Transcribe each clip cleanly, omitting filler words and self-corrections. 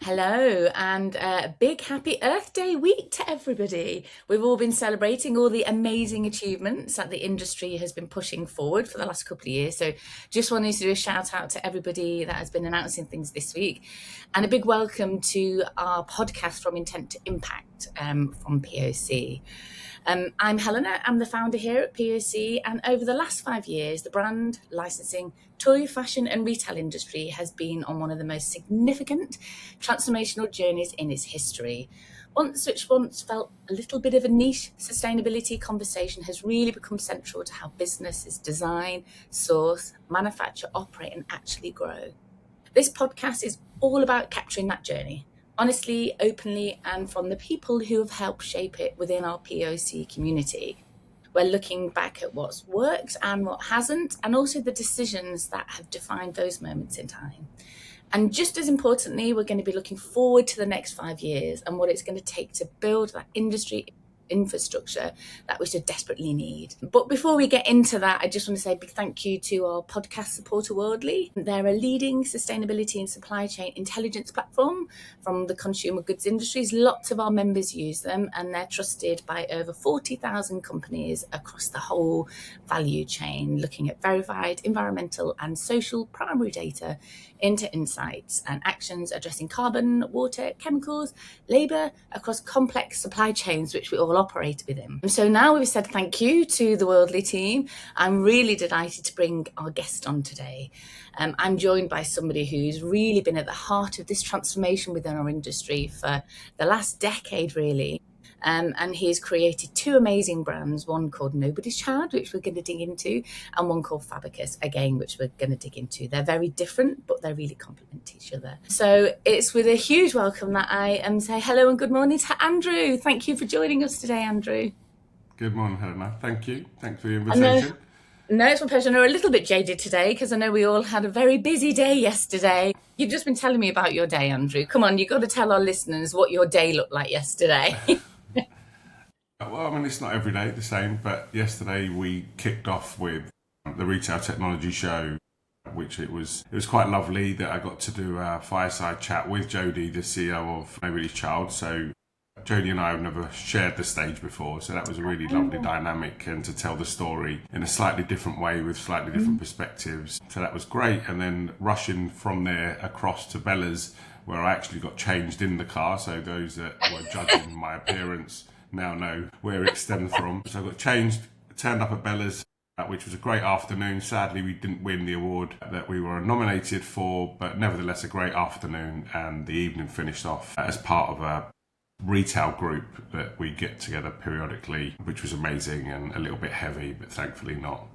Hello, and a big happy Earth Day week to everybody. We've all been celebrating all the amazing achievements that the industry has been pushing forward for the last couple of years. So, just wanted to do a shout out to everybody that has been announcing things this week, and a big welcome to our podcast from Intent to Impact from POC. I'm Helena, I'm the founder here at POC, and over the last 5 years, the brand, licensing, toy, fashion, and retail industry has been on one of the most significant transformational journeys in its history. Which once felt a little bit of a niche sustainability conversation has really become central to how businesses design, source, manufacture, operate, and actually grow. This podcast is all about capturing that journey, honestly, openly, and from the people who have helped shape it within our POC community. We're looking back at what's worked and what hasn't, and also the decisions that have defined those moments in time. And just as importantly, we're going to be looking forward to the next 5 years and what it's going to take to build that industry infrastructure that we so desperately need. But before we get into that, I just want to say a big thank you to our podcast supporter, Worldly. They're a leading sustainability and supply chain intelligence platform from the consumer goods industries. Lots of our members use them, and they're trusted by over 40,000 companies across the whole value chain, looking at verified environmental and social primary data into insights and actions addressing carbon, water, chemicals, labour across complex supply chains, which we all operate within. So now we've said thank you to the Worldly team. I'm really delighted to bring our guest on today. I'm joined by somebody who's really been at the heart of this transformation within our industry for the last decade, really. And he's created two amazing brands, one called Nobody's Child, which we're going to dig into, and one called Fabacus, again, which we're going to dig into. They're very different, but they really complement each other. So it's with a huge welcome that I say hello and good morning to Andrew. Thank you for joining us today, Andrew. Good morning, Helena. Thank you. Thanks for the invitation. No, it's my pleasure. We're a little bit jaded today because I know we all had a very busy day yesterday. You've just been telling me about your day, Andrew. Come on, you've got to tell our listeners what your day looked like yesterday. Well, I mean, it's not every day the same, but yesterday we kicked off with the Retail Technology Show, which it was quite lovely that I got to do a fireside chat with Jodie, the CEO of Nobody's Child. So Jodie and I have never shared the stage before, so that was a really lovely dynamic, and to tell the story in a slightly different way with slightly different perspectives. So that was great. And then rushing from there across to Bella's, where I actually got changed in the car. So those that were judging my appearance now know where it stemmed from. So I got changed, turned up at Bella's, which was a great afternoon. Sadly, we didn't win the award that we were nominated for, but nevertheless a great afternoon, and the evening finished off as part of a retail group that we get together periodically, which was amazing and a little bit heavy, but thankfully not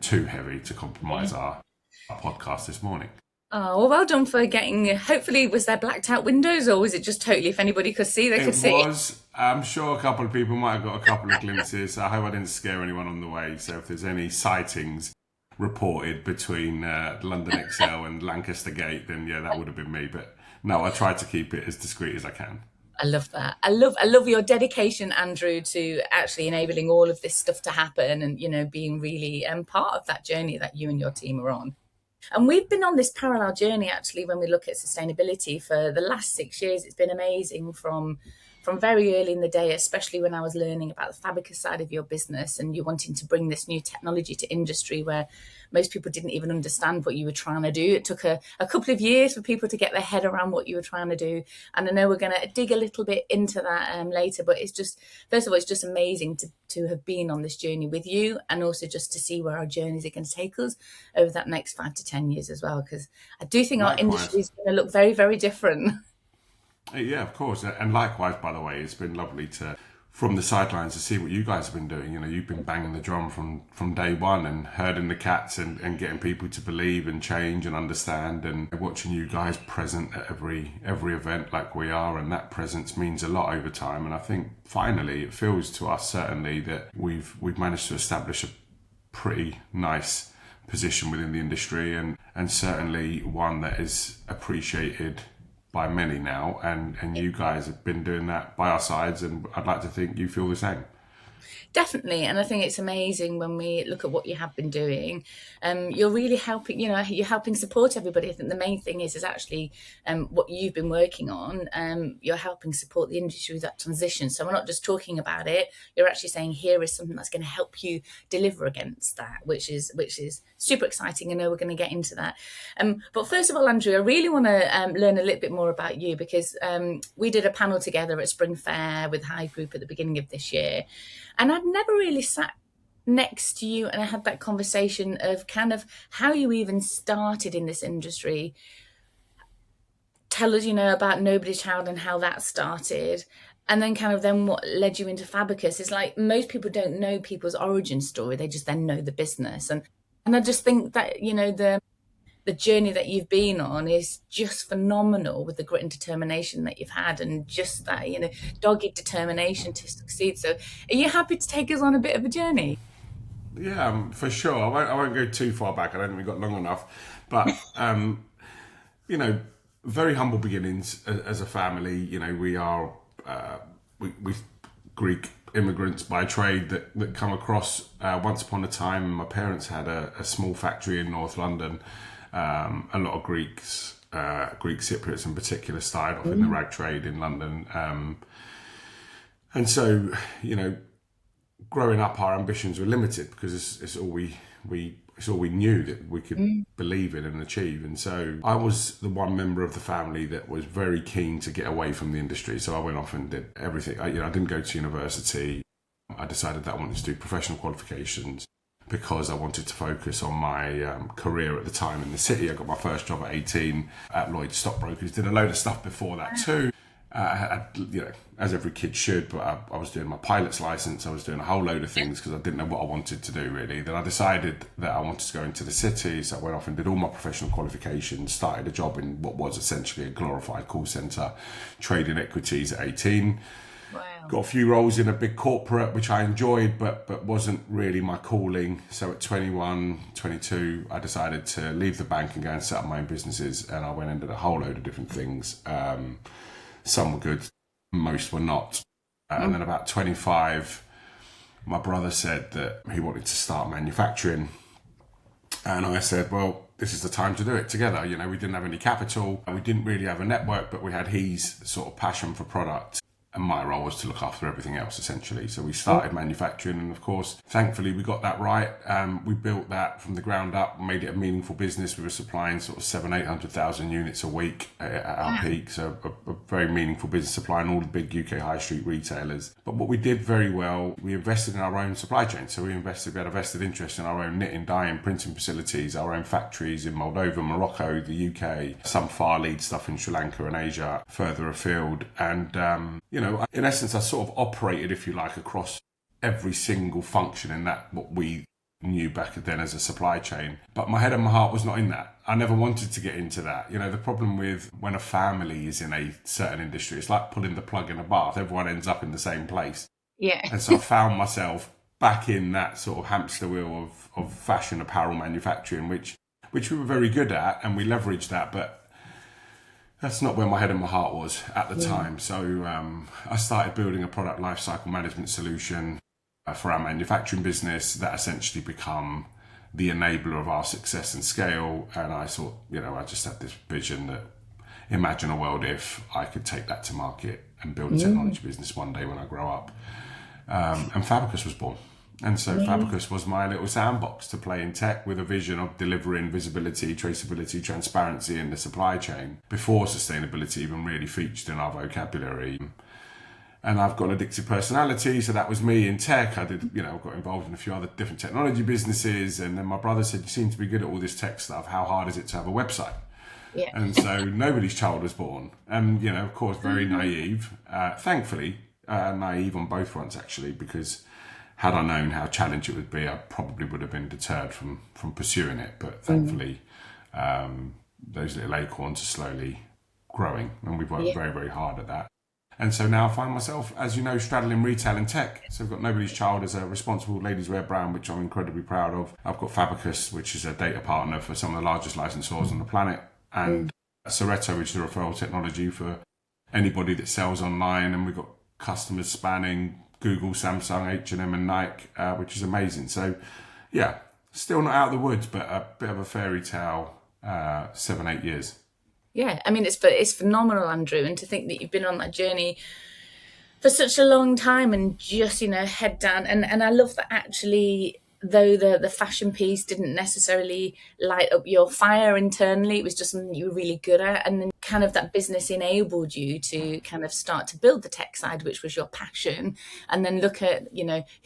too heavy to compromise our podcast this morning. Oh, well done for getting, hopefully, was there blacked out windows, or was it just totally, if anybody could see, they could see? It was. I'm sure a couple of people might have got a couple of glimpses. I hope I didn't scare anyone on the way. So if there's any sightings reported between London XL and Lancaster Gate, then yeah, that would have been me. But no, I tried to keep it as discreet as I can. I love that. I love your dedication, Andrew, to actually enabling all of this stuff to happen, and, being really part of that journey that you and your team are on. And we've been on this parallel journey, actually, when we look at sustainability for the last 6 years. It's been amazing from very early in the day, especially when I was learning about the Fabacus side of your business and you wanting to bring this new technology to industry where most people didn't even understand what you were trying to do. It took a couple of years for people to get their head around what you were trying to do. And I know we're going to dig a little bit into that later, but it's just, first of all, it's just amazing to have been on this journey with you, and also just to see where our journeys are going to take us over that next 5 to 10 years as well, because I do think our industry is going to look very, very different. Yeah, of course. And likewise, by the way, it's been lovely from the sidelines to see what you guys have been doing. You've been banging the drum from day one and herding the cats and getting people to believe and change and understand, and watching you guys present at every event like we are, and that presence means a lot over time. And I think finally it feels to us certainly that we've managed to establish a pretty nice position within the industry, and certainly one that is appreciated by many now, and you guys have been doing that by our sides, and I'd like to think you feel the same. Definitely, and I think it's amazing when we look at what you have been doing. You're really helping, you're helping support everybody. I think the main thing is actually what you've been working on. You're helping support the industry with that transition. So we're not just talking about it. You're actually saying here is something that's going to help you deliver against that, which is super exciting. I know we're going to get into that. But first of all, Andrew, I really want to learn a little bit more about you because we did a panel together at Spring Fair with High Group at the beginning of this year. And I'd never really sat next to you and I had that conversation of kind of how you even started in this industry. Tell us, about Nobody's Child and how that started. And then kind of then what led you into Fabacus is like most people don't know people's origin story. They just then know the business. And I just think that, the journey that you've been on is just phenomenal with the grit and determination that you've had and just that, dogged determination to succeed. So are you happy to take us on a bit of a journey? Yeah, for sure. I won't go too far back. I don't think we've got long enough. But, you know, very humble beginnings as a family. We are we Greek immigrants by trade that come across once upon a time. My parents had a small factory in North London. A lot of Greeks, Greek Cypriots in particular, started off in the rag trade in London. And so, growing up, our ambitions were limited because it's all it's all we knew that we could believe in and achieve. And so I was the one member of the family that was very keen to get away from the industry. So I went off and did everything. I didn't go to university. I decided that I wanted to do professional qualifications because I wanted to focus on my career at the time in the city. I got my first job at 18 at Lloyd's Stockbrokers. Did a load of stuff before that too. As every kid should, but I was doing my pilot's license. I was doing a whole load of things because I didn't know what I wanted to do really. Then I decided that I wanted to go into the city, so I went off and did all my professional qualifications, started a job in what was essentially a glorified call centre, trading equities at 18. Wow. Got a few roles in a big corporate, which I enjoyed, but wasn't really my calling. So at 21, 22, I decided to leave the bank and go and set up my own businesses. And I went and did a whole load of different things. Some were good, most were not. And then about 25, my brother said that he wanted to start manufacturing. And I said, well, this is the time to do it together. We didn't have any capital. We didn't really have a network, but we had his sort of passion for product. And my role was to look after everything else, essentially. So we started manufacturing, and of course, thankfully, we got that right. We built that from the ground up, made it a meaningful business. We were supplying sort of 800,000 units a week at our peak. So a very meaningful business, supplying all the big UK high street retailers. But what we did very well, we invested in our own supply chain. So we had a vested interest in our own knitting, dyeing, printing facilities, our own factories in Moldova, Morocco, the UK, some far lead stuff in Sri Lanka and Asia, further afield. And, in essence, I sort of operated, if you like, across every single function in that, what we knew back then as a supply chain. But my head and my heart was not in that. I never wanted to get into that. The problem with when a family is in a certain industry, it's like pulling the plug in a bath. Everyone ends up in the same place. Yeah. And so I found myself back in that sort of hamster wheel of fashion apparel manufacturing, which we were very good at, and we leveraged that, but that's not where my head and my heart was at the time. So I started building a product lifecycle management solution for our manufacturing business that essentially become the enabler of our success and scale. And I thought, I just had this vision that imagine a world if I could take that to market and build a technology business one day when I grow up. And Fabacus was born. And so Fabacus was my little sandbox to play in tech with a vision of delivering visibility, traceability, transparency in the supply chain before sustainability even really featured in our vocabulary. And I've got an addictive personality, so that was me in tech. I did, got involved in a few other different technology businesses. And then my brother said, you seem to be good at all this tech stuff. How hard is it to have a website? Yeah. And so Nobody's Child was born. And, of course, very naive. Thankfully, naive on both fronts, actually, because had I known how challenging it would be, I probably would have been deterred from pursuing it. But thankfully, those little acorns are slowly growing, and we've worked very, very hard at that. And so now I find myself, as you know, straddling retail and tech. So I've got Nobody's Child as a responsible ladies' wear brand, which I'm incredibly proud of. I've got Fabacus, which is a data partner for some of the largest licensors on the planet, and Soreto, which is a referral technology for anybody that sells online. And we've got customers spanning Google, Samsung, H&M and Nike, which is amazing. So yeah, still not out of the woods, but a bit of a fairy tale 7-8 years. Yeah, I mean, it's phenomenal, Andrew, and to think that you've been on that journey for such a long time and just, head down. And I love that actually, though the fashion piece didn't necessarily light up your fire internally, it was just something you were really good at. And then kind of that business enabled you to kind of start to build the tech side, which was your passion. And then look at,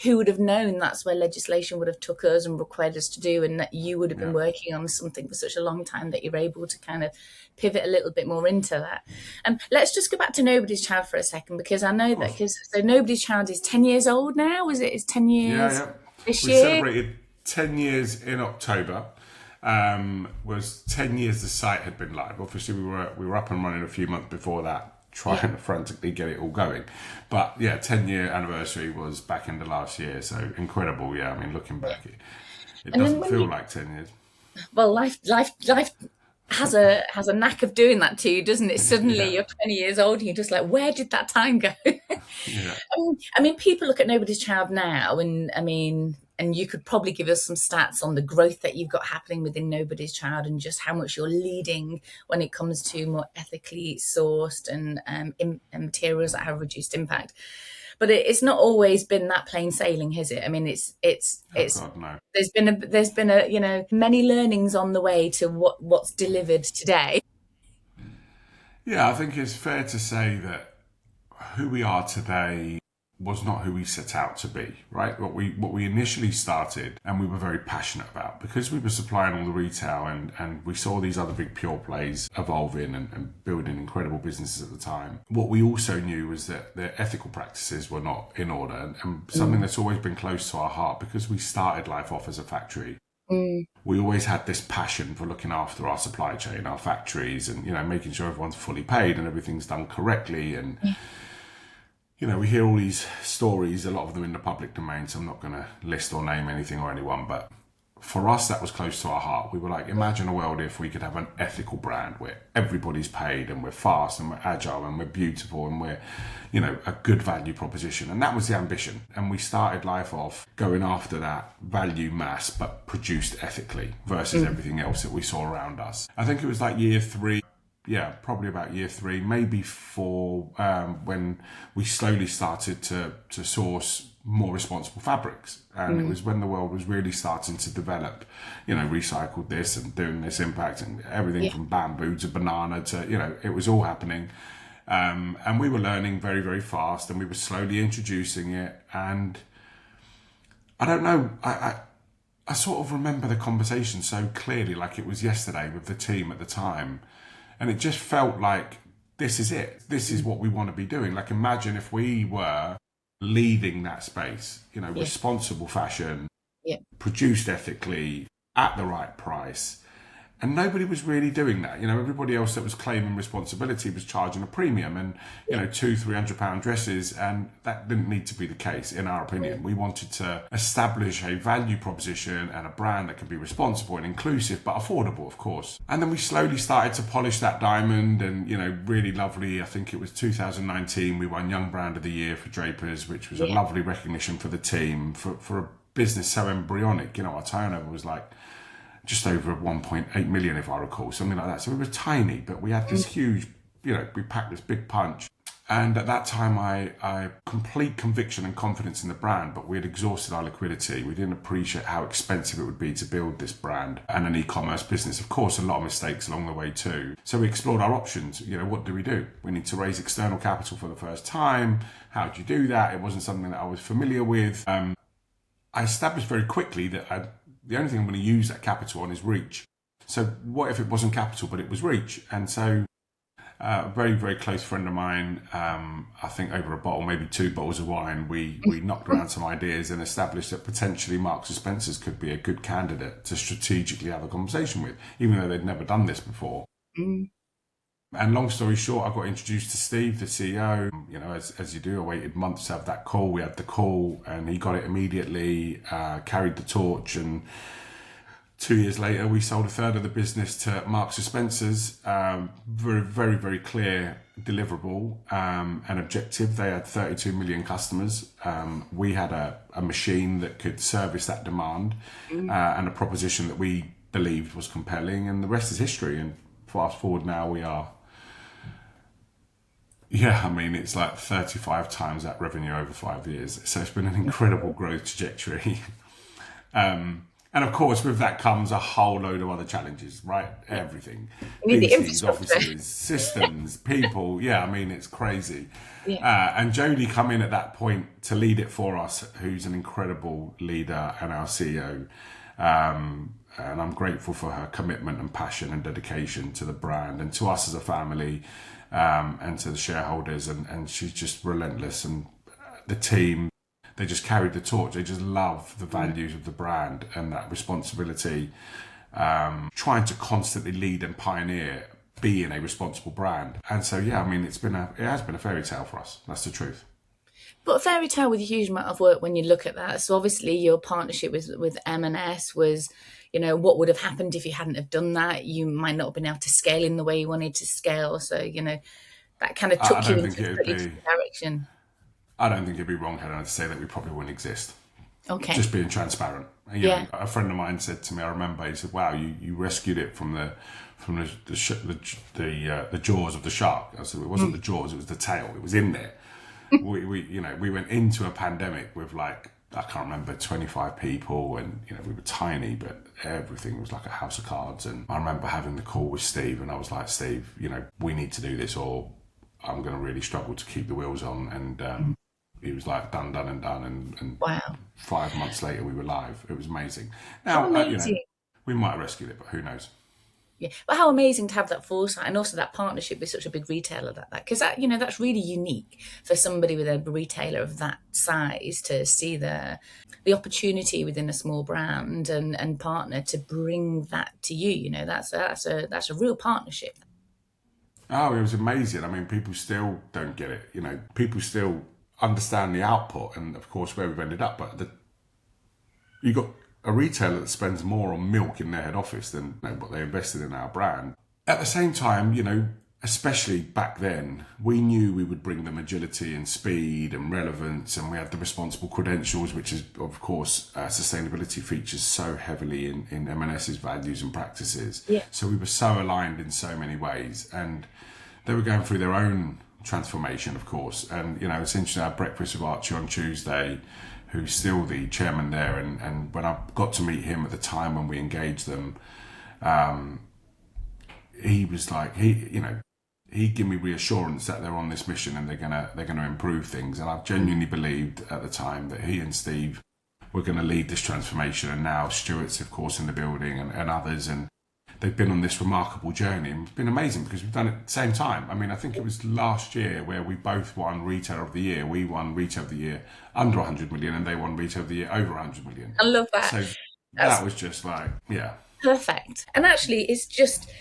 who would have known that's where legislation would have took us and required us to do, and that you would have been working on something for such a long time that you're able to kind of pivot a little bit more into that. Let's just go back to Nobody's Child for a second, because I know that so Nobody's Child is 10 years old now. It's 10 years this we year? Celebrated 10 years in October. Was 10 years the site had been live. Obviously we were up and running a few months before that, trying to frantically get it all going. But yeah, 10-year anniversary was back in the last year, so incredible. Yeah, I mean, looking back, it doesn't feel like 10 years. Well, life has a knack of doing that to you, doesn't it? Suddenly you're 20 years old and you're just like, where did that time go? I mean, people look at Nobody's Child now, and you could probably give us some stats on the growth that you've got happening within Nobody's Child and just how much you're leading when it comes to more ethically sourced and materials that have reduced impact. But it's not always been that plain sailing, has it? I mean, it's God, no. there's been a many learnings on the way to what's delivered today. Yeah, I think it's fair to say that who we are today was not who we set out to be, right? What we initially started and we were very passionate about, because we were supplying all the retail and we saw these other big pure plays evolving and building incredible businesses at the time. What we also knew was that their ethical practices were not in order, and something that's always been close to our heart, because we started life off as a factory. We always had this passion for looking after our supply chain, our factories, and making sure everyone's fully paid and everything's done correctly. And we hear all these stories, a lot of them in the public domain, so I'm not going to list or name anything or anyone, but for us, that was close to our heart. We were like, imagine a world if we could have an ethical brand where everybody's paid and we're fast and we're agile and we're beautiful and we're, a good value proposition. And that was the ambition. And we started life off going after that value mass, but produced ethically versus everything else that we saw around us. I think it was like year 3. Yeah, probably about year 3, maybe 4, when we slowly started to source more responsible fabrics. And it was when the world was really starting to develop, recycled this and doing this impact and everything from bamboo to banana to, it was all happening. And we were learning very, very fast, and we were slowly introducing it. And I don't know, I sort of remember the conversation so clearly, like it was yesterday with the team at the time. And it just felt like, this is it. This is what we want to be doing. Like, imagine if we were leading that space, responsible fashion, produced ethically, at the right price. And nobody was really doing that. Everybody else that was claiming responsibility was charging a premium and, £200-300 dresses. And that didn't need to be the case, in our opinion. We wanted to establish a value proposition and a brand that could be responsible and inclusive, but affordable, of course. And then we slowly started to polish that diamond and, really lovely. I think it was 2019, we won Young Brand of the Year for Drapers, which was a lovely recognition for the team, for a business so embryonic. Our turnover was like just over 1.8 million, if I recall, something like that. So we were tiny, but we had this huge, we packed this big punch. And at that time, I complete conviction and confidence in the brand, but we had exhausted our liquidity. We didn't appreciate how expensive it would be to build this brand and an e-commerce business. Of course, a lot of mistakes along the way too. So we explored our options. What do? We need to raise external capital for the first time. How do you do that? It wasn't something that I was familiar with. I established very quickly that the only thing I'm going to use that capital on is reach. So what if it wasn't capital, but it was reach? And so a very, very close friend of mine, I think over a bottle, maybe 2 bottles of wine, we knocked around some ideas and established that potentially Marks and Spencer's could be a good candidate to strategically have a conversation with, even though they'd never done this before. And long story short, I got introduced to Steve, the CEO. As you do, I waited months to have that call. We had the call and he got it immediately, carried the torch and 2 years later, we sold a third of the business to Marks and Spencer's. Very, very, very clear deliverable and objective. They had 32 million customers. We had a machine that could service that demand and a proposition that we believed was compelling, and the rest is history. And fast forward now, we are, it's like 35 times that revenue over 5 years. So it's been an incredible growth trajectory. And of course, with that comes a whole load of other challenges, right? Everything. You need the PCs, offices, systems, people. It's crazy. Yeah. And Jodie come in at that point to lead it for us, who's an incredible leader and our CEO. And I'm grateful for her commitment and passion and dedication to the brand and to us as a family, and to the shareholders. And she's just relentless. And the team, they just carried the torch. They just love the values of the brand and that responsibility, trying to constantly lead and pioneer being a responsible brand. And so, it has been a fairy tale for us. That's the truth. But a fairy tale with a huge amount of work when you look at that. So obviously your partnership with M&S was, what would have happened if you hadn't have done that? You might not have been able to scale in the way you wanted to scale. So, that kind of took you into a pretty different direction. I don't think it'd be wrong, Helena, to say that we probably wouldn't exist. Okay. Just being transparent. Yeah. A friend of mine said to me, I remember, he said, "Wow, you rescued it from the jaws of the shark." I said, "It wasn't the jaws; it was the tail. It was in there." we went into a pandemic with I can't remember, 25 people, and we were tiny, but everything was like a house of cards. And I remember having the call with Steve, and I was like, "Steve, we need to do this, or I'm going to really struggle to keep the wheels on." And he was like, done and done. And wow. 5 months later, we were live. It was amazing. How Now, amazing. we might have rescued it, but who knows? Yeah, but how amazing to have that foresight and also that partnership with such a big retailer because that's really unique for somebody with a retailer of that size to see the opportunity within a small brand and partner to bring that to you. That's a real partnership. Oh, it was amazing. People still don't get it. People still understand the output and, of course, where we've ended up. But you got a retailer that spends more on milk in their head office than what they invested in our brand. At the same time, especially back then, we knew we would bring them agility and speed and relevance, and we had the responsible credentials, which is, of course, sustainability features so heavily in M&S's values and practices. Yeah. So we were so aligned in so many ways, and they were going through their own transformation, of course. And it's interesting, I had breakfast with Archie on Tuesday, who's still the chairman there, and when I got to meet him at the time when we engaged them, he was like, he gave me reassurance that they're on this mission and they're gonna improve things. And I genuinely believed at the time that he and Steve were going to lead this transformation. And now Stuart's, of course, in the building, and others, and they've been on this remarkable journey. And it's been amazing because we've done it at the same time. I think it was last year where we both won Retailer of the Year. We won Retailer of the Year under 100 million, and they won Retailer of the Year over 100 million. I love that. So that was just perfect. And actually, it's just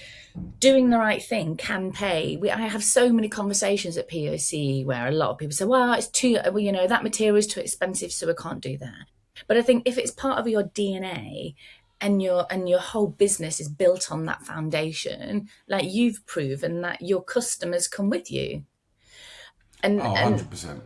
doing the right thing can pay. I have so many conversations at POC where a lot of people say, "Well, it's too, that material is too expensive, so we can't do that." But I think if it's part of your DNA and your whole business is built on that foundation, like you've proven that your customers come with you. And 100%.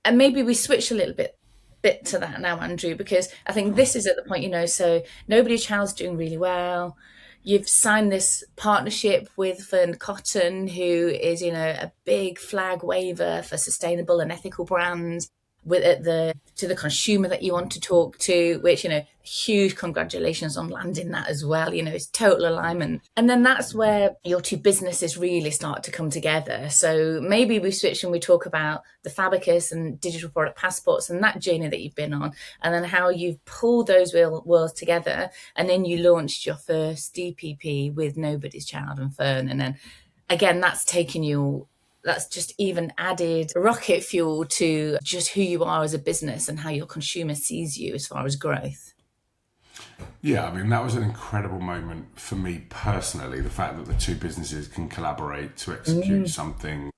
And maybe we switch a little bit to that now, Andrew, because I think this is at the point, so Nobody Child's doing really well. You've signed this partnership with Fern Cotton, who is, a big flag waver for sustainable and ethical brands. To the consumer that you want to talk to, which, huge congratulations on landing that as well. It's total alignment. And then that's where your two businesses really start to come together. So maybe we switch and we talk about the Fabacus and digital product passports and that journey that you've been on, and then how you've pulled those worlds together. And then you launched your first DPP with Nobody's Child and Fern. And then again, that's just even added rocket fuel to just who you are as a business and how your consumer sees you as far as growth. Yeah, that was an incredible moment for me personally, the fact that the two businesses can collaborate to execute something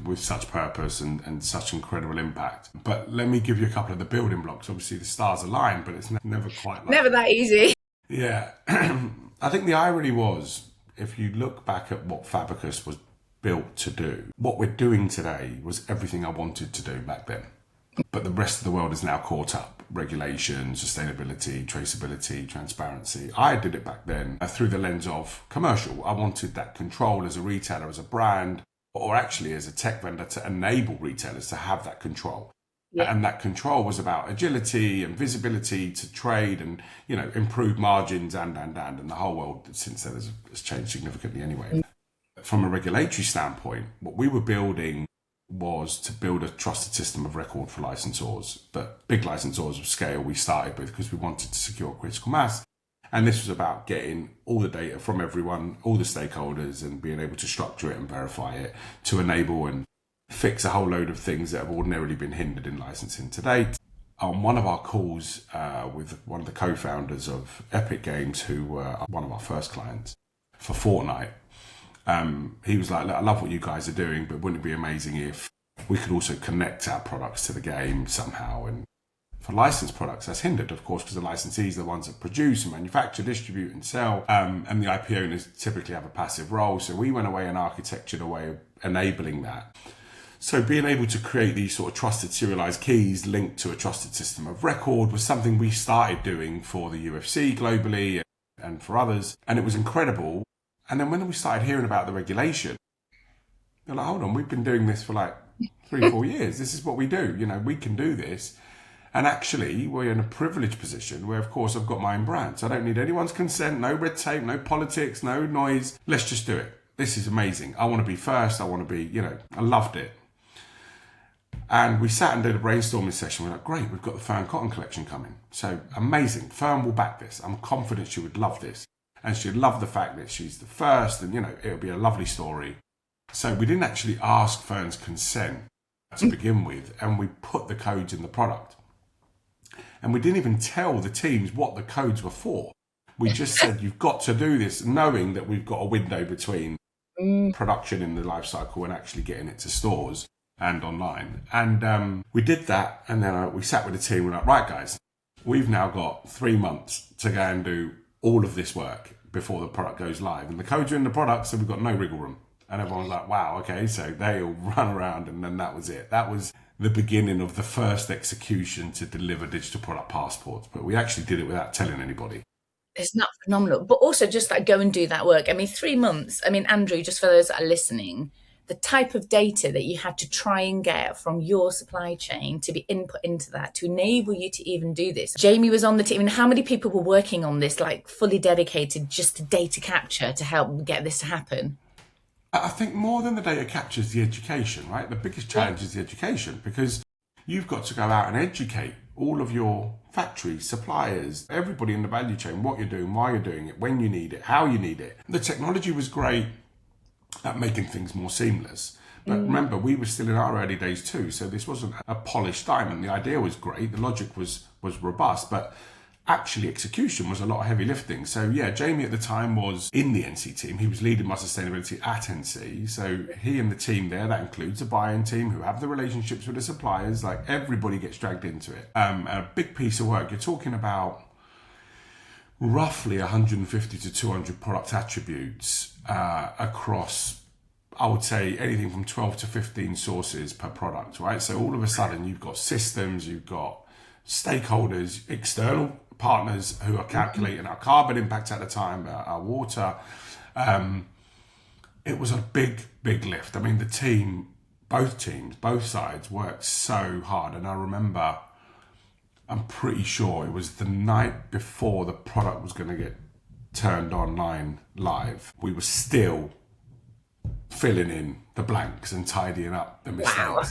with such purpose and such incredible impact. But let me give you a couple of the building blocks. Obviously, the stars align, but it's never quite like never that easy. Yeah. I think the irony was, if you look back at what Fabacus was built to do, what we're doing today was everything I wanted to do back then. But the rest of the world is now caught up. Regulation, sustainability, traceability, transparency. I did it back then through the lens of commercial. I wanted that control as a retailer, as a brand, or actually as a tech vendor, to enable retailers to have that control. Yeah. And that control was about agility and visibility to trade and, improve margins and the whole world since then has changed significantly anyway. From a regulatory standpoint, what we were building was to build a trusted system of record for licensors. But big licensors of scale we started with because we wanted to secure critical mass. And this was about getting all the data from everyone, all the stakeholders, and being able to structure it and verify it to enable and fix a whole load of things that have ordinarily been hindered in licensing to date. On one of our calls with one of the co-founders of Epic Games, who were one of our first clients for Fortnite, he was like, look, I love what you guys are doing, but wouldn't it be amazing if we could also connect our products to the game somehow? And for licensed products, that's hindered, of course, because the licensees are the ones that produce and manufacture, distribute and sell. And the IP owners typically have a passive role. So we went away and architectured a way of enabling that. So being able to create these sort of trusted serialized keys linked to a trusted system of record was something we started doing for the UFC globally and for others. And it was incredible. And then when we started hearing about the regulation, they're like, hold on, we've been doing this for like 3-4 years. This is what we do. We can do this. And actually, we're in a privileged position where, of course, I've got my own brand. So I don't need anyone's consent, no red tape, no politics, no noise. Let's just do it. This is amazing. I want to be first. I want to be, I loved it. And we sat and did a brainstorming session. We're like, great, we've got the Fern Cotton collection coming. So amazing. Fern will back this. I'm confident she would love this. And she'd love the fact that she's the first and, it'll be a lovely story. So we didn't actually ask Fern's consent to begin with. And we put the codes in the product. And we didn't even tell the teams what the codes were for. We just said, you've got to do this, knowing that we've got a window between production in the life cycle and actually getting it to stores and online. And we did that. And then we sat with the team. We're like, right, guys, we've now got 3 months to go and do all of this work before the product goes live. And the codes are in the product, so we've got no wriggle room. And everyone's like, wow, okay. So they all run around, and then that was it. That was the beginning of the first execution to deliver digital product passports. But we actually did it without telling anybody. Isn't that phenomenal? But also just like go and do that work. I mean, 3 months. I mean, Andrew, just for those that are listening, the type of data that you had to try and get from your supply chain to be input into that to enable you to even do this. Jamie was on the team. And how many people were working on this, like fully dedicated just to data capture to help get this to happen? I think more than the data capture is the education, right? The biggest challenge is the education, because you've got to go out and educate all of your factories, suppliers, everybody in the value chain, what you're doing, why you're doing it, when you need it, how you need it. The technology was great at making things more seamless. But remember, we were still in our early days too, so this wasn't a polished diamond. The idea was great, the logic was robust, but actually execution was a lot of heavy lifting. So yeah, Jamie at the time was in the NC team. He was leading my sustainability at NC. So he and the team there, that includes a buy-in team who have the relationships with the suppliers, like everybody gets dragged into it. A big piece of work. You're talking about roughly 150 to 200 product attributes across, I would say, anything from 12 to 15 sources per product, right? So all of a sudden you've got systems, you've got stakeholders, external partners who are calculating our carbon impact at the time, our water. It was a big lift. I mean, the team, both sides worked so hard. And I remember, I'm pretty sure it was the night before the product was going to get turned online live. We were still filling in the blanks and tidying up the mistakes. Wow.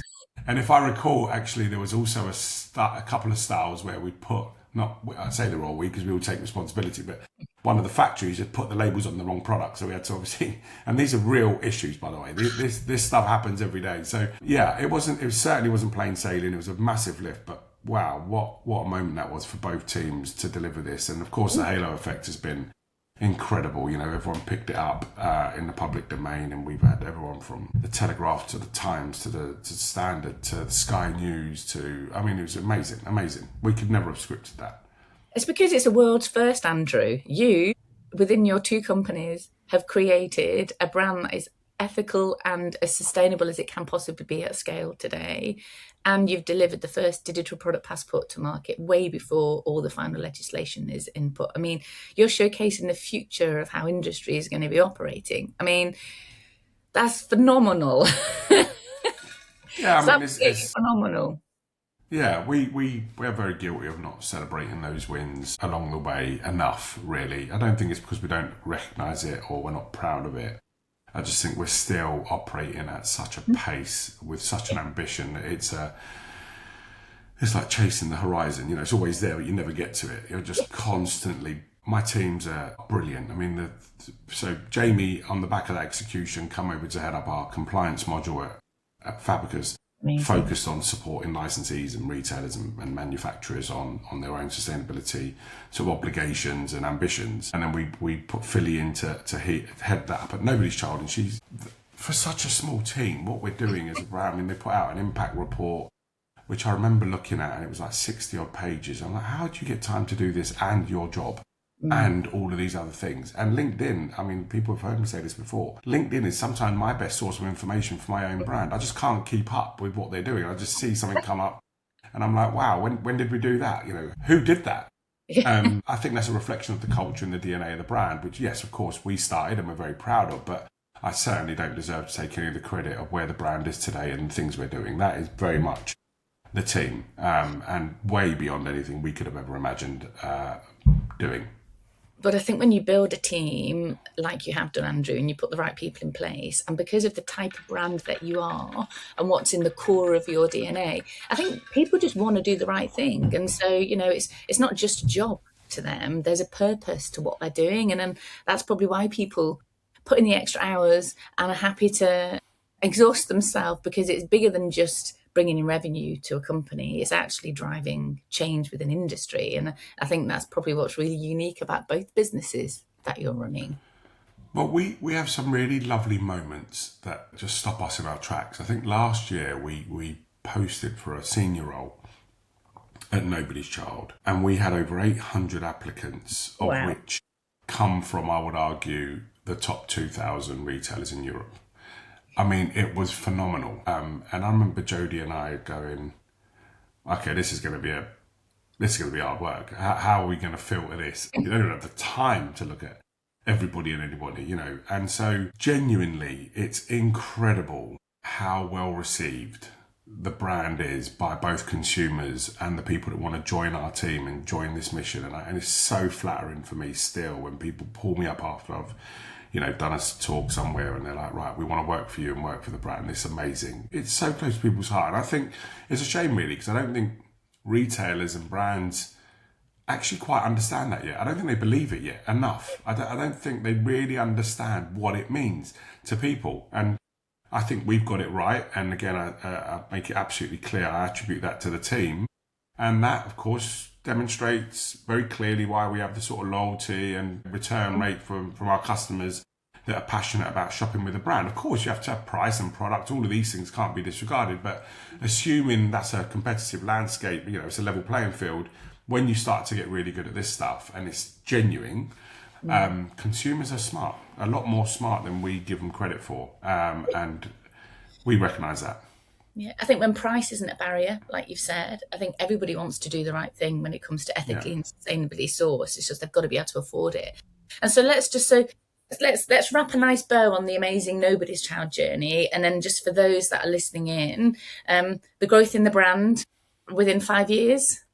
And if I recall, actually, there was also a couple of styles where we put, I say they're all we because we all take responsibility, but one of the factories had put the labels on the wrong product. So we had to obviously, and these are real issues, by the way. This stuff happens every day. So yeah, it certainly wasn't plain sailing. It was a massive lift, but wow, what a moment that was for both teams to deliver this. And of course, the halo effect has been incredible. Everyone picked it up in the public domain, and we've had everyone from the Telegraph to the Times to the Standard to the Sky News to, I mean, it was amazing. We could never have scripted that. It's because it's a world's first, Andrew. You, within your two companies, have created a brand that is ethical and as sustainable as it can possibly be at scale today. And you've delivered the first digital product passport to market way before all the final legislation is input. I mean, you're showcasing the future of how industry is going to be operating. I mean, that's phenomenal. Yeah, It's I mean, absolutely phenomenal. yeah, we're very guilty of not celebrating those wins along the way enough, really. I don't think it's because we don't recognise it or we're not proud of it. I just think we're still operating at such a pace with such an ambition that it's like chasing the horizon. You know, it's always there, but you never get to it. You're just constantly. My teams are brilliant. I mean, so Jamie, on the back of that execution, come over to head up our compliance module at Fabacus, Amazing. focused on supporting licensees and retailers and manufacturers on their own sustainability sort of obligations and ambitions. And then we put Philly in to head that up at Nobody's Child. And she's, for such a small team, what we're doing as a brand, I mean, they put out an impact report, which I remember looking at, and it was like 60 odd pages. I'm like, how do you get time to do this and your job? And all of these other things. And LinkedIn, I mean, people have heard me say this before. LinkedIn is sometimes my best source of information for my own brand. I just can't keep up with what they're doing. I just see something come up and I'm like, wow, when did we do that? You know, who did that? I think that's a reflection of the culture and the DNA of the brand, which, yes, of course, we started and we're very proud of, but I certainly don't deserve to take any of the credit of where the brand is today and the things we're doing. That is very much the team, and way beyond anything we could have ever imagined doing. But I think when you build a team like you have done, Andrew, and you put the right people in place, and because of the type of brand that you are and what's in the core of your DNA, I think people just want to do the right thing. And so, it's not just a job to them. There's a purpose to what they're doing. And then that's probably why people put in the extra hours and are happy to exhaust themselves, because it's bigger than just bringing in revenue to a company. It's actually driving change within industry. And I think that's probably what's really unique about both businesses that you're running. Well, we have some really lovely moments that just stop us in our tracks. I think last year we posted for a senior role at Nobody's Child, and we had over 800 applicants, of Wow. which come from, I would argue, the top 2,000 retailers in Europe. I mean, it was phenomenal. And I remember Jodie and I going, okay, this is going to be hard work. How are we going to filter this? You don't have the time to look at everybody and anybody, you know. And so genuinely, it's incredible how well received the brand is by both consumers and the people that want to join our team and join this mission. And it's so flattering for me still when people pull me up after I've, done a talk somewhere and they're like, right, we want to work for you and work for the brand. It's amazing. It's so close to people's heart. And I think it's a shame really, because I don't think retailers and brands actually quite understand that yet. I don't think they believe it yet enough. I don't think they really understand what it means to people. And I think we've got it right. And again, I make it absolutely clear. I attribute that to the team. And that, of course, demonstrates very clearly why we have the sort of loyalty and return rate from our customers that are passionate about shopping with a brand. Of course, you have to have price and product. All of these things can't be disregarded. But assuming that's a competitive landscape, it's a level playing field, when you start to get really good at this stuff and it's genuine, consumers are smart, a lot more smart than we give them credit for. And we recognise that. Yeah, I think when price isn't a barrier, like you've said, I think everybody wants to do the right thing when it comes to Yeah. ethically and sustainably sourced. It's just they've got to be able to afford it. And so let's wrap a nice bow on the amazing Nobody's Child journey, and then just for those that are listening in, the growth in the brand within 5 years.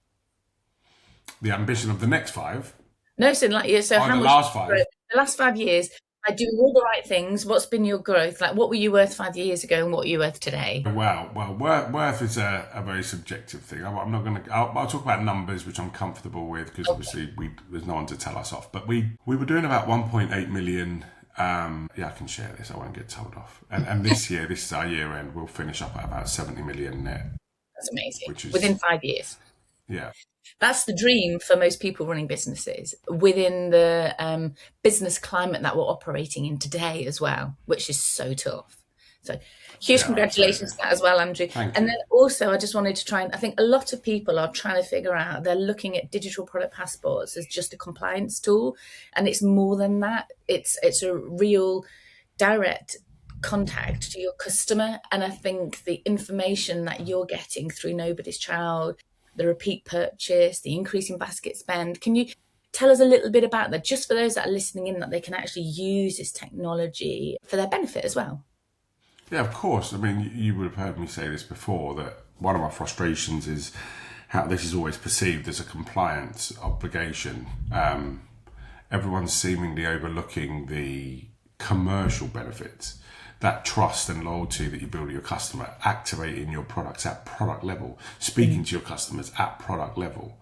The ambition of the next 5, No, so so or how the much last growth? 5. The last 5 years, by doing all the right things, what's been your growth? Like, what were you worth 5 years ago, and what are you worth today? Well, worth is a very subjective thing. I'm not going to. I'll talk about numbers, which I'm comfortable with, because obviously there's no one to tell us off. But we were doing about 1.8 million. Yeah, I can share this. I won't get told off. And this year, this is our year end. We'll finish up at about 70 million net. That's amazing. Which is Within 5 years. Yeah. That's the dream for most people running businesses within the business climate that we're operating in today as well, which is so tough. So huge Yeah, absolutely. congratulations to that as well, Andrew. Thank And you. then also, I just wanted to try and I think a lot of people are trying to figure out, they're looking at digital product passports as just a compliance tool. And it's more than that. It's a real direct contact to your customer. And I think the information that you're getting through Nobody's Child, the repeat purchase, the increase in basket spend, can you tell us a little bit about that, just for those that are listening in, that they can actually use this technology for their benefit as well? Yeah, of course. I mean, you would have heard me say this before, that one of my frustrations is how this is always perceived as a compliance obligation. Everyone's seemingly overlooking the commercial benefits, that trust and loyalty that you build with your customer, activating your products at product level, speaking to your customers at product level,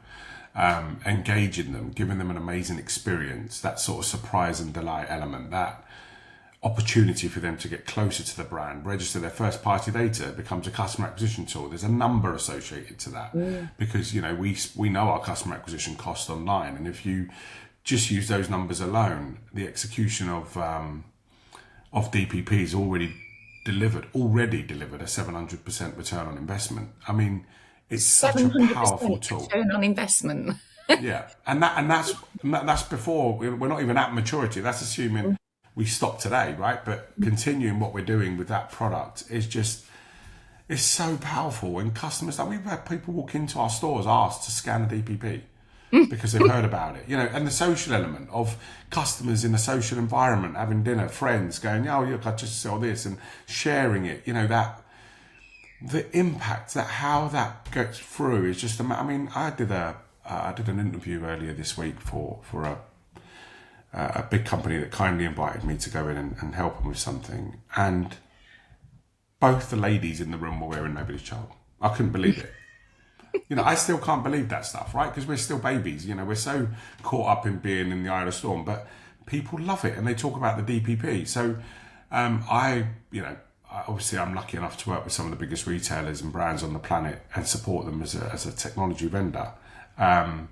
engaging them, giving them an amazing experience, that sort of surprise and delight element, that opportunity for them to get closer to the brand, register their first party data, it becomes a customer acquisition tool. There's a number associated to that because, you know, we know our customer acquisition cost online. And if you just use those numbers alone, the execution of DPPs already delivered a 700% return on investment. I mean, it's such a powerful 700% tool. return on investment. Yeah, and that's before we're not even at maturity. That's assuming we stop today, right? But continuing what we're doing with that product is just, it's so powerful. And customers, like, we've had people walk into our stores asked to scan a DPP because they've heard about it, you know. And the social element of customers in a social environment, having dinner, friends going, oh look, I just saw this, and sharing it, you know, that the impact, that how that gets through is just, I mean, I did an interview earlier this week for a big company that kindly invited me to go in and help them with something, and both the ladies in the room were wearing Nobody's Child. I couldn't believe it. You know, I still can't believe that stuff, right? Because we're still babies. You know, we're so caught up in being in the eye of the storm, but people love it and they talk about the DPP. So obviously I'm lucky enough to work with some of the biggest retailers and brands on the planet and support them as a technology vendor. And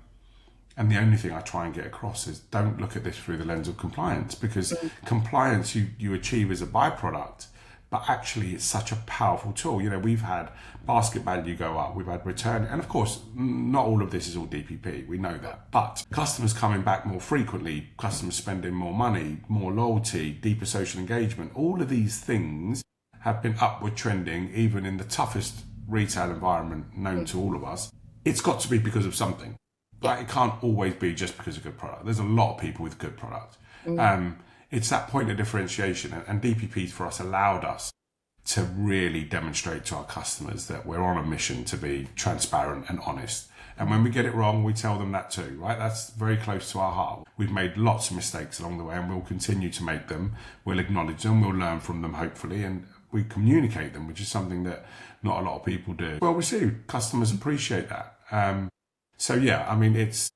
the only thing I try and get across is, don't look at this through the lens of compliance, because compliance you achieve as a byproduct, but actually it's such a powerful tool. You know, we've had basket value go up, we've had return, and of course, not all of this is all DPP, we know that. But customers coming back more frequently, customers spending more money, more loyalty, deeper social engagement, all of these things have been upward trending, even in the toughest retail environment known to all of us. It's got to be because of something. Right? It can't always be just because of good product. There's a lot of people with good product. It's that point of differentiation, and DPPs for us allowed us to really demonstrate to our customers that we're on a mission to be transparent and honest. And when we get it wrong, we tell them that too, right? That's very close to our heart. We've made lots of mistakes along the way, and we'll continue to make them. We'll acknowledge them, we'll learn from them, hopefully, and we communicate them, which is something that not a lot of people do. Well received. Customers appreciate that. So yeah, I mean, it's,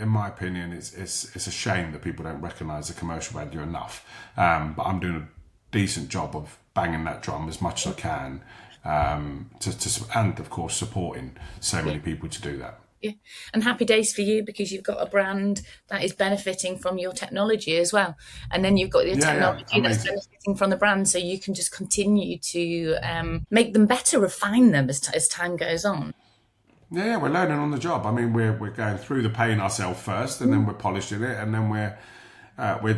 in my opinion, it's a shame that people don't recognise the commercial value enough. But I'm doing a decent job of banging that drum as much as I can, and of course supporting so many people to do that. Yeah. And happy days for you, because you've got a brand that is benefiting from your technology as well. And then you've got your technology that's benefiting from the brand. So you can just continue to make them better, refine them as time goes on. Yeah, we're learning on the job. I mean, we're going through the pain ourselves first, and then we're polishing it, and then we're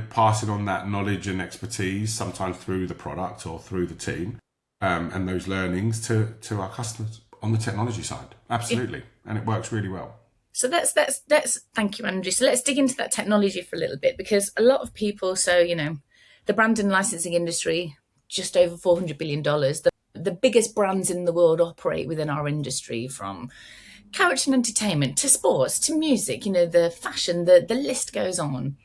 passing on that knowledge and expertise, sometimes through the product or through the team, and those learnings to our customers on the technology side. Absolutely, yeah. And it works really well. So that's thank you, Andrew. So let's dig into that technology for a little bit, because a lot of people, so you know, the brand and licensing industry, just over $400 billion. The biggest brands in the world operate within our industry, from character and entertainment to sports to music, you know, the fashion, the list goes on.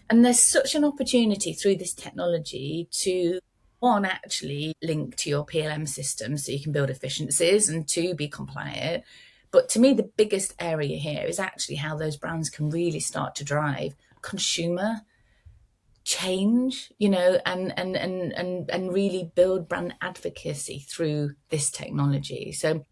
And there's such an opportunity through this technology to, one, actually link to your PLM system so you can build efficiencies, and two, be compliant. But to me, the biggest area here is actually how those brands can really start to drive consumer change, you know, and really build brand advocacy through this technology. So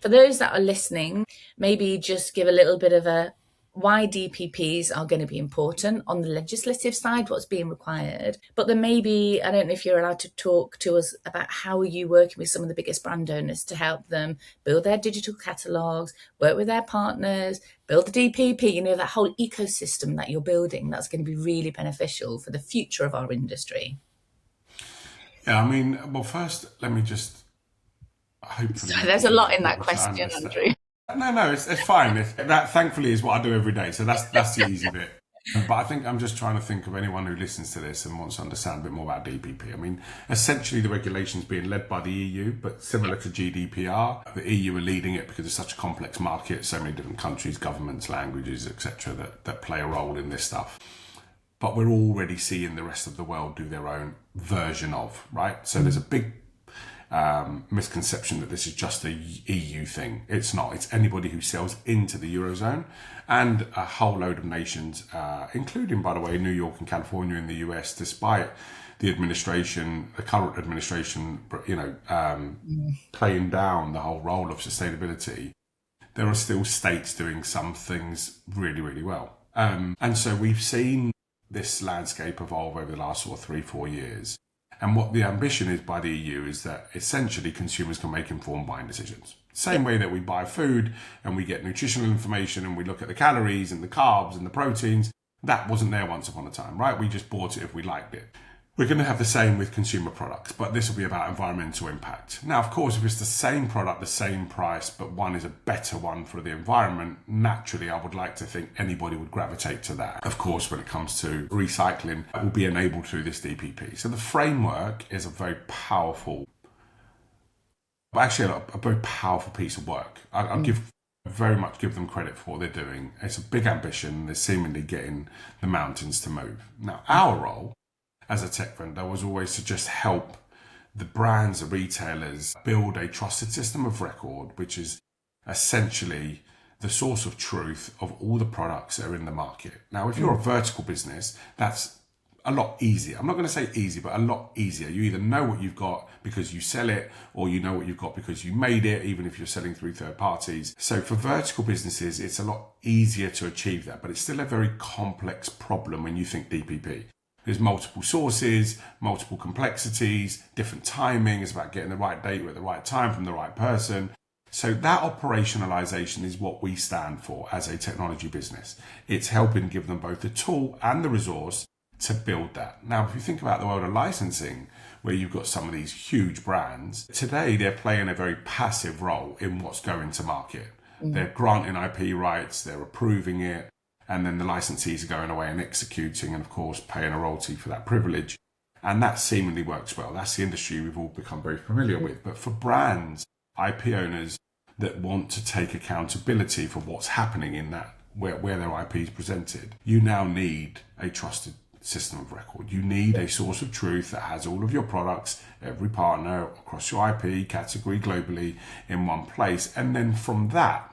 for those that are listening, maybe just give a little bit of why DPPs are going to be important on the legislative side, what's being required. But then maybe, I don't know if you're allowed to talk to us about how are you working with some of the biggest brand owners to help them build their digital catalogues, work with their partners, build the DPP, that whole ecosystem that you're building that's going to be really beneficial for the future of our industry. Yeah, I mean, well, first, let me just hopefully So make there's it a lot easy in for that people to question, understand. Andrew. No, it's fine. That thankfully is what I do every day, so that's the easy bit. But I think I'm just trying to think of anyone who listens to this and wants to understand a bit more about DPP. I mean, essentially the regulation's being led by the EU, but similar to GDPR, the EU are leading it because it's such a complex market, so many different countries, governments, languages, etc., that play a role in this stuff. But we're already seeing the rest of the world do their own version of, right? So there's a big misconception that this is just a EU thing. It's not. It's anybody who sells into the Eurozone and a whole load of nations, including, by the way, New York and California in the US, despite the current administration, playing down the whole role of sustainability. There are still states doing some things really, really well. And so we've seen this landscape evolve over the last sort of 3-4 years. And what the ambition is by the EU is that essentially consumers can make informed buying decisions. Same way that we buy food and we get nutritional information and we look at the calories and the carbs and the proteins. That wasn't there once upon a time, right? We just bought it if we liked it. We're going to have the same with consumer products, but this will be about environmental impact. Now, of course, if it's the same product, the same price, but one is a better one for the environment, naturally, I would like to think anybody would gravitate to that. Of course, when it comes to recycling, it will be enabled through this DPP. So the framework is a very powerful, actually a very powerful piece of work. I'll very much give them credit for what they're doing. It's a big ambition. They're seemingly getting the mountains to move. Now, our role as a tech vendor was always to just help the brands, the retailers build a trusted system of record, which is essentially the source of truth of all the products that are in the market. Now, if you're a vertical business, that's a lot easier. I'm not going to say easy, but a lot easier. You either know what you've got because you sell it, or you know what you've got because you made it, even if you're selling through third parties. So for vertical businesses, it's a lot easier to achieve that, but it's still a very complex problem when you think DPP. There's multiple sources, multiple complexities, different timing. It's about getting the right data at the right time from the right person. So that operationalization is what we stand for as a technology business. It's helping give them both the tool and the resource to build that. Now, if you think about the world of licensing, where you've got some of these huge brands, today they're playing a very passive role in what's going to market. They're granting IP rights, they're approving it, and then the licensees are going away and executing and, of course, paying a royalty for that privilege. And that seemingly works well. That's the industry we've all become very familiar with. But for brands, IP owners that want to take accountability for what's happening in that, where their IP is presented, you now need a trusted system of record. You need a source of truth that has all of your products, every partner across your IP category globally in one place. And then from that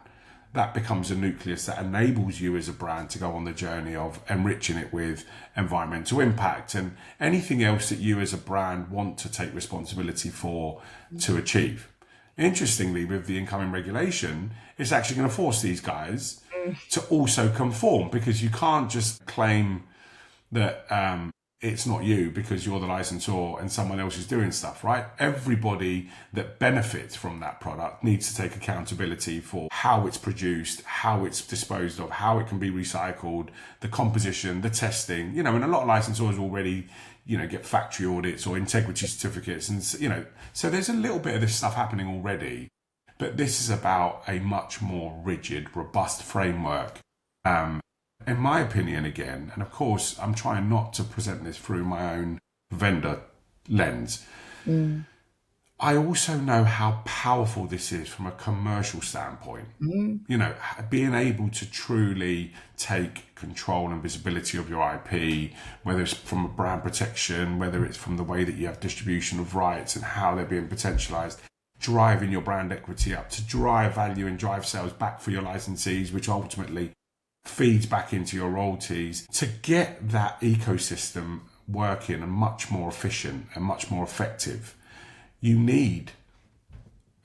becomes a nucleus that enables you as a brand to go on the journey of enriching it with environmental impact and anything else that you as a brand want to take responsibility for to achieve. Interestingly, with the incoming regulation, it's actually going to force these guys to also conform, because you can't just claim that it's not you because you're the licensor and someone else is doing stuff, right? Everybody that benefits from that product needs to take accountability for how it's produced, how it's disposed of, how it can be recycled, the composition, the testing, and a lot of licensors already, get factory audits or integrity certificates. And, so there's a little bit of this stuff happening already, but this is about a much more rigid, robust framework. In my opinion, again, and of course, I'm trying not to present this through my own vendor lens. I also know how powerful this is from a commercial standpoint. Being able to truly take control and visibility of your IP, whether it's from a brand protection, whether it's from the way that you have distribution of rights and how they're being potentialized, driving your brand equity up to drive value and drive sales back for your licensees, which ultimately feeds back into your royalties, to get that ecosystem working and much more efficient and much more effective. You need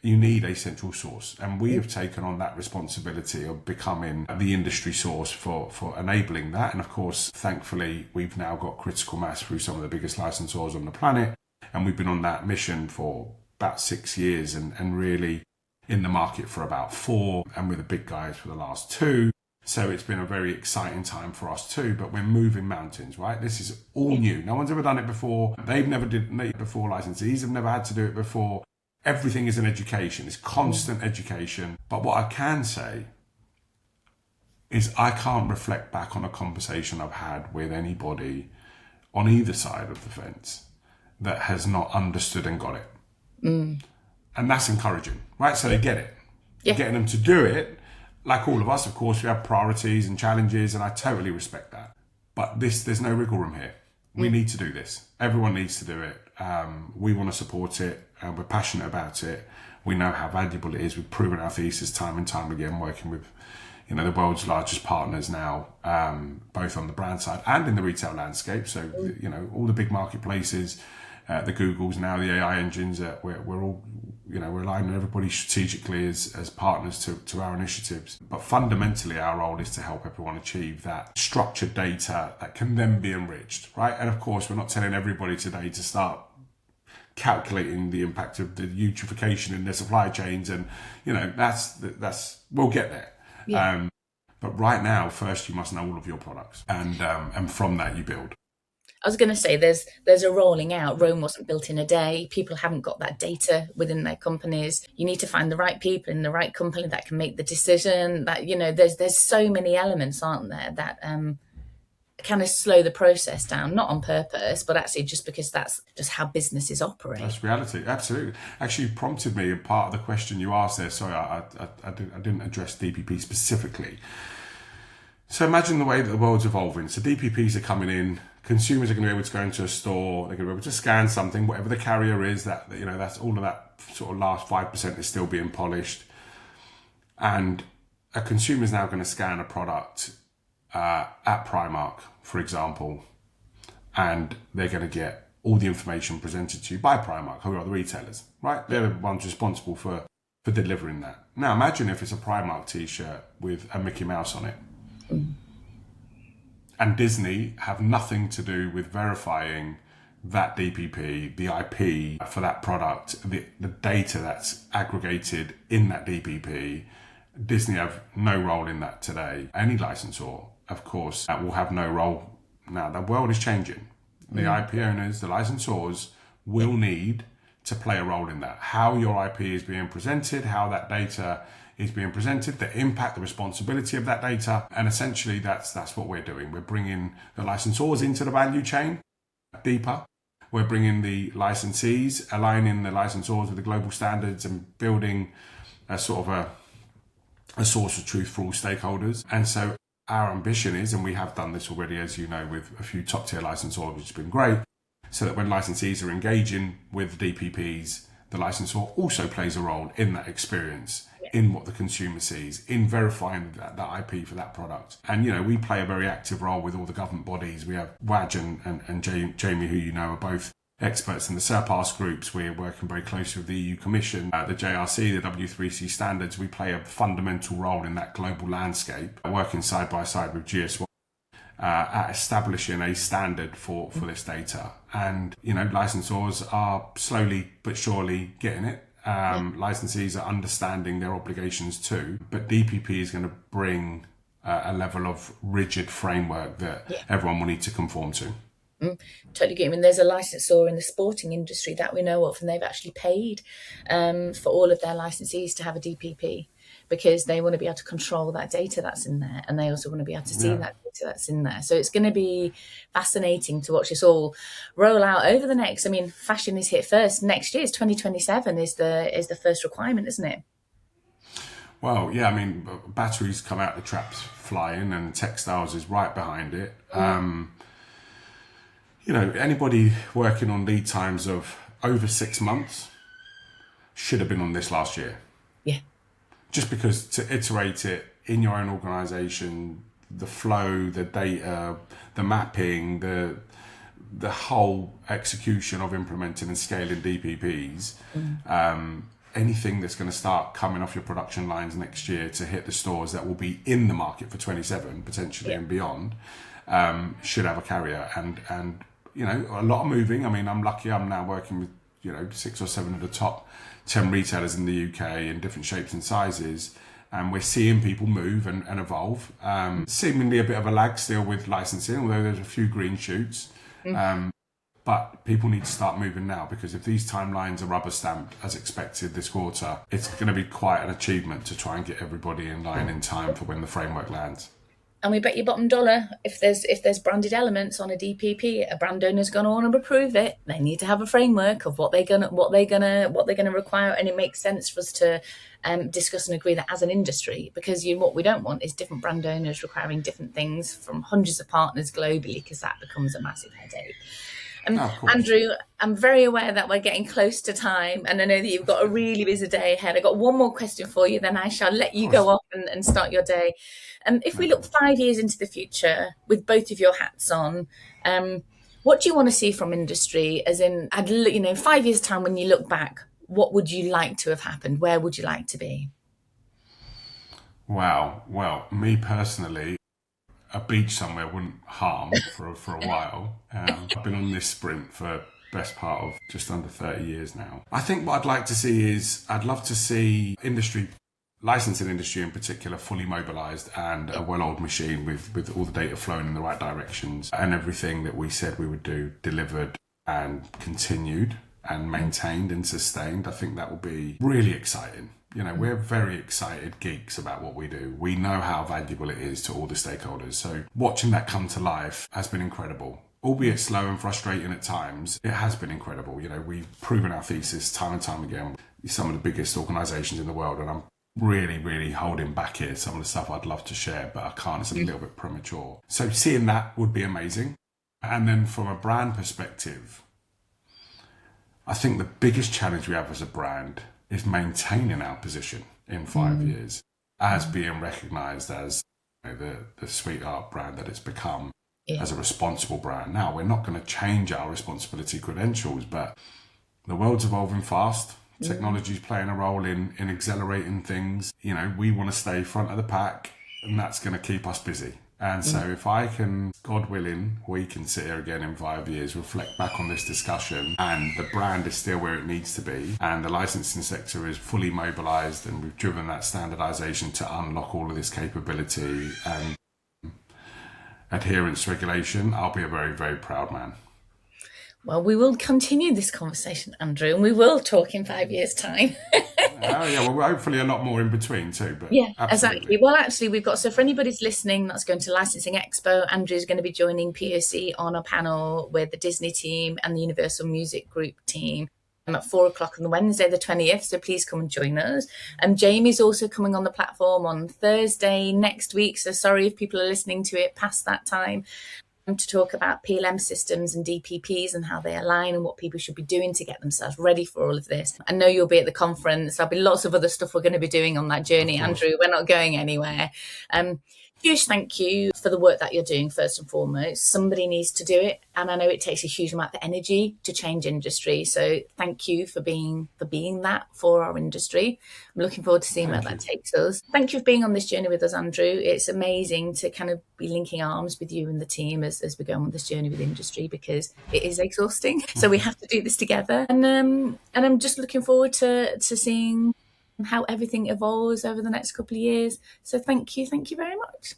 you need a central source. And we have taken on that responsibility of becoming the industry source for enabling that. And of course, thankfully, we've now got critical mass through some of the biggest licensors on the planet. And we've been on that mission for about 6 years and really in the market for about 4, and with the big guys for the last 2. So it's been a very exciting time for us too, but we're moving mountains, right? This is all new. No one's ever done it before. They've never did it before. Licensees have never had to do it before. Everything is an education. It's constant education. But what I can say is I can't reflect back on a conversation I've had with anybody on either side of the fence that has not understood and got it. And that's encouraging, right? So they get it. You're getting them to do it. Like all of us, of course, we have priorities and challenges, and I totally respect that. But there's no wriggle room here. We need to do this. Everyone needs to do it. We want to support it. We're passionate about it. We know how valuable it is. We've proven our thesis time and time again, working with, the world's largest partners now, both on the brand side and in the retail landscape. So, all the big marketplaces, the Googles, now the AI engines, we're all, we're aligning everybody strategically as partners to our initiatives. But fundamentally, our role is to help everyone achieve that structured data that can then be enriched, right? And of course, we're not telling everybody today to start calculating the impact of the eutrophication in their supply chains, and that's we'll get there. Yeah. But right now, first you must know all of your products, and from that you build. I was going to say there's a rolling out. Rome wasn't built in a day. People haven't got that data within their companies. You need to find the right people in the right company that can make the decision. That there's so many elements, aren't there, that kind of slow the process down, not on purpose, but actually just because that's just how businesses operate. That's reality, absolutely. Actually, prompted me in part of the question you asked there. Sorry, I didn't address DPP specifically. So imagine the way that the world's evolving. So DPPs are coming in. Consumers are going to be able to go into a store. They're going to be able to scan something, whatever the carrier is. That's all of that sort of last 5% is still being polished. And a consumer is now going to scan a product at Primark, for example, and they're going to get all the information presented to you by Primark, who are the retailers, right? They're the ones responsible for delivering that. Now imagine if it's a Primark t-shirt with a Mickey Mouse on it. And Disney have nothing to do with verifying that DPP, the IP for that product, the data that's aggregated in that DPP. Disney have no role in that today. Any licensor, of course, will have no role. Now, the world is changing. The IP owners, the licensors will need to play a role in that. How your IP is being presented, how that data is being presented, the impact, the responsibility of that data. And essentially that's what we're doing. We're bringing the licensors into the value chain deeper. We're bringing the licensees, aligning the licensors with the global standards and building a sort of a source of truth for all stakeholders. And so our ambition is, and we have done this already, as you know, with a few top tier licensors, which has been great, so that when licensees are engaging with DPPs, the licensor also plays a role in that experience, in what the consumer sees, in verifying that IP for that product. And, we play a very active role with all the government bodies. We have Waj and Jamie, who are both experts in the Surpass groups. We're working very closely with the EU Commission, the JRC, the W3C standards. We play a fundamental role in that global landscape, working side by side with GS1. At establishing a standard for this data. And, licensors are slowly but surely getting it. Licensees are understanding their obligations too. But DPP is going to bring a level of rigid framework that everyone will need to conform to. Totally agree. I mean, there's a licensor in the sporting industry that we know of, and they've actually paid for all of their licensees to have a DPP, because they want to be able to control that data that's in there, and they also want to be able to see that data that's in there. So it's going to be fascinating to watch this all roll out over the next. I mean, fashion is hit first. Next year's 2027 is the first requirement, isn't it? Well, yeah. I mean, batteries come out the traps flying, and textiles is right behind it. Anybody working on lead times of over 6 months should have been on this last year. Yeah. Just because to iterate it in your own organisation, the flow, the data, the mapping, the whole execution of implementing and scaling DPPs anything that's going to start coming off your production lines next year to hit the stores that will be in the market for 27 potentially and beyond, should have a carrier. And you know, a lot of moving. I mean, I'm lucky I'm now working with, you know, 6 or 7 of the top 10 retailers in the UK in different shapes and sizes. And we're seeing people move and evolve. Seemingly a bit of a lag still with licensing, although there's a few green shoots. But people need to start moving now, because if these timelines are rubber stamped as expected this quarter, it's going to be quite an achievement to try and get everybody in line in time for when the framework lands. And we bet your bottom dollar, if there's branded elements on a DPP, a brand owner's going to want to approve it. They need to have a framework of what they're gonna require, and it makes sense for us to discuss and agree that as an industry, because what we don't want is different brand owners requiring different things from hundreds of partners globally, because that becomes a massive headache. Andrew, I'm very aware that we're getting close to time, and I know that you've got a really busy day ahead. I've got one more question for you, then I shall let you go off and start your day. If we look 5 years into the future with both of your hats on, what do you want to see from industry? As in, 5 years' time, when you look back, what would you like to have happened? Where would you like to be? Wow. Well, me personally, a beach somewhere wouldn't harm for a while. I've been on this sprint for best part of just under 30 years now. I think what I'd like to see is, I'd love to see licensing industry in particular, fully mobilised and a well-oiled machine with all the data flowing in the right directions, and everything that we said we would do delivered and continued and maintained and sustained. I think that will be really exciting. You know, we're very excited geeks about what we do. We know how valuable it is to all the stakeholders. So watching that come to life has been incredible. Albeit slow and frustrating at times, it has been incredible. You know, we've proven our thesis time and time again. Some of the biggest organisations in the world, and I'm really, really holding back here some of the stuff I'd love to share, but I can't. It's a little bit premature. So seeing that would be amazing. And then from a brand perspective, I think the biggest challenge we have as a brand is maintaining our position in 5 years as being recognised as, you know, the sweetheart brand that it's become, as a responsible brand. Now, we're not going to change our responsibility credentials, but the world's evolving fast. Technology's playing a role in accelerating things. You know, we want to stay front of the pack, and that's going to keep us busy. And so if I can, God willing, we can sit here again in 5 years, reflect back on this discussion, and the brand is still where it needs to be, and the licensing sector is fully mobilised, and we've driven that standardisation to unlock all of this capability and adherence to regulation, I'll be a very, very proud man. Well, we will continue this conversation, Andrew, and we will talk in 5 years' time. Oh yeah, well, hopefully a lot more in between too. But yeah, absolutely. Exactly. Well, actually, we've got, so for anybody's listening that's going to Licensing Expo, Andrew's going to be joining POC on a panel with the Disney team and the Universal Music Group team at 4:00 on the Wednesday, the 20th. So please come and join us. And Jamie's also coming on the platform on Thursday next week. So sorry if people are listening to it past that time, to talk about PLM systems and DPPs and how they align and what people should be doing to get themselves ready for all of this. I know you'll be at the conference. There'll be lots of other stuff we're going to be doing on that journey, Andrew. We're not going anywhere. Huge thank you for the work that you're doing, first and foremost. Somebody needs to do it, and I know it takes a huge amount of energy to change industry. So thank you for being that for our industry. I'm looking forward to seeing where that takes us. Thank you for being on this journey with us, Andrew. It's amazing to kind of be linking arms with you and the team as we go on this journey with industry, because it is exhausting. So we have to do this together, and I'm just looking forward to seeing how everything evolves over the next couple of years. So thank you very much.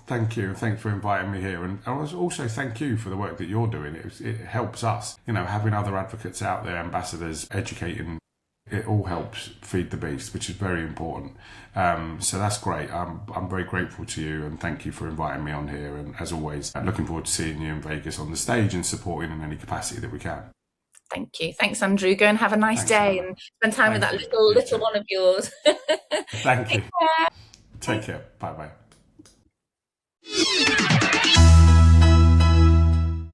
Thank you. Thanks for inviting me here. And I was also thank you for the work that you're doing. It helps us, you know, having other advocates out there, ambassadors, educating. It all helps feed the beast, which is very important. So that's great. I'm very grateful to you, and thank you for inviting me on here. And as always, I'm looking forward to seeing you in Vegas on the stage and supporting in any capacity that we can. Thank you. Thanks, Andrew. Go and have a nice day and spend time with that little one of yours. Thank you. Take care. Bye-bye.